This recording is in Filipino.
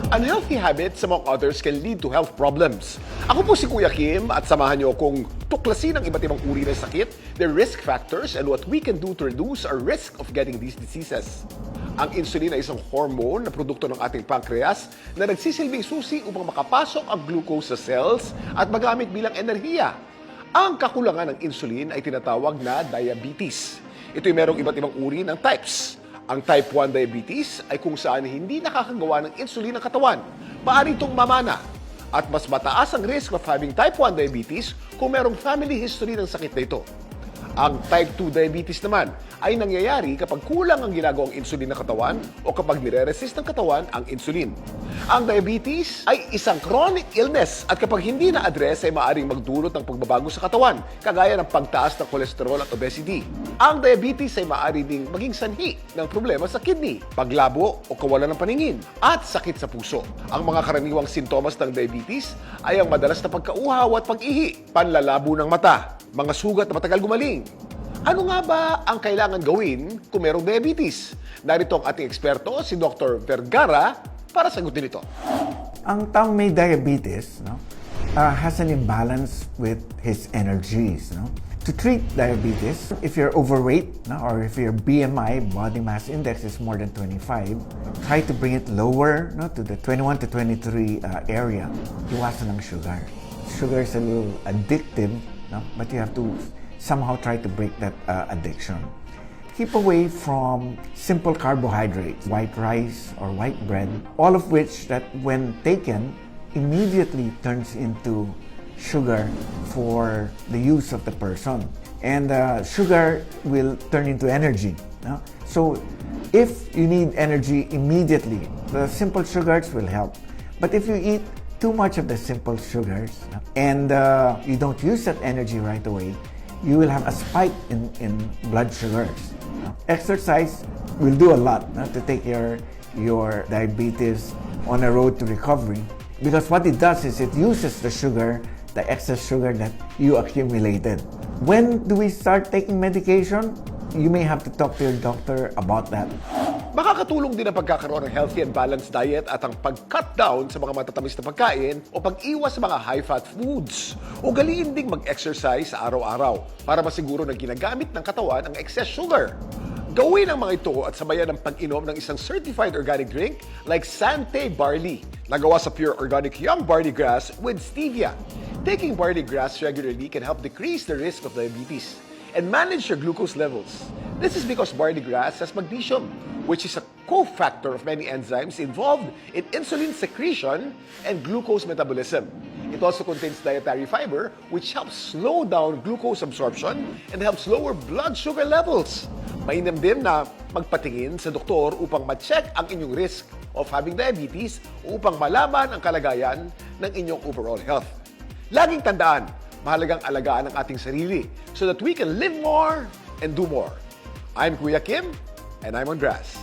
Unhealthy habits, among others, can lead to health problems. Ako po si Kuya Kim at samahan niyo akong tuklasin ang iba't ibang uri ng sakit, their risk factors, and what we can do to reduce our risk of getting these diseases. Ang insulin ay isang hormone na produkto ng ating pancreas na nagsisilbing susi upang makapasok ang glucose sa cells at magamit bilang enerhiya. Ang kakulangan ng insulin ay tinatawag na diabetes. Ito'y merong iba't ibang uri ng types. Ang type 1 diabetes ay kung saan hindi nakakagawa ng insulin ang katawan. Maaari itong mamana. At mas mataas ang risk of having type 1 diabetes kung merong family history ng sakit na ito. Ang type 2 diabetes naman ay nangyayari kapag kulang ang ginagawang insulin ng katawan o kapag nire-resist ng katawan ang insulin. Ang diabetes ay isang chronic illness at kapag hindi na-address ay maaaring magdulot ng pagbabago sa katawan, kagaya ng pagtaas ng kolesterol at obesity. Ang diabetes ay maaari ding maging sanhi ng problema sa kidney, paglabo o kawalan ng paningin, at sakit sa puso. Ang mga karaniwang sintomas ng diabetes ay ang madalas na pagkauhaw at pag-ihi, panlalabo ng mata, mga sugat na matagal gumaling. Ano nga ba ang kailangan gawin kung merong diabetes? Narito ang ating eksperto, si Dr. Vergara, para sagutin ito. Ang taong may diabetes has an imbalance with his energies. To treat diabetes, if you're overweight or if your BMI, body mass index, is more than 25, try to bring it lower to the 21 to 23 area. Iwasan ng sugar. Sugar is a little addictive, but you have to somehow try to break that addiction. Keep away from simple carbohydrates, white rice or white bread, all of which that when taken immediately turns into sugar for the use of the person. And sugar will turn into energy. So if you need energy immediately, the simple sugars will help. But if you eat too much of the simple sugars and you don't use that energy right away, you will have a spike in blood sugars. Exercise will do a lot to take your diabetes on a road to recovery, because what it does is it uses the sugar, the excess sugar that you accumulated. When do we start taking medication? You may have to talk to your doctor about that. Makakatulong din ang pagkakaroon ng healthy and balanced diet at ang pag-cut down sa mga matatamis na pagkain o pag-iwas sa mga high-fat foods. Ugaliin ding mag-exercise sa araw-araw para masiguro na ginagamit ng katawan ang excess sugar. Gawin ang mga ito at sabayan ang pag-inom ng isang certified organic drink like Sante Barley, na gawa sa pure organic young barley grass with stevia. Taking barley grass regularly can help decrease the risk of diabetes and manage your glucose levels. This is because barley grass has magnesium, which is a cofactor of many enzymes involved in insulin secretion and glucose metabolism. It also contains dietary fiber, which helps slow down glucose absorption and helps lower blood sugar levels. Mainam din na magpatingin sa doktor upang ma-check ang inyong risk of having diabetes upang malaman ang kalagayan ng inyong overall health. Laging tandaan, mahalagang alagaan ang ating sarili so that we can live more and do more. I'm Kuya Kim, and I'm on grass.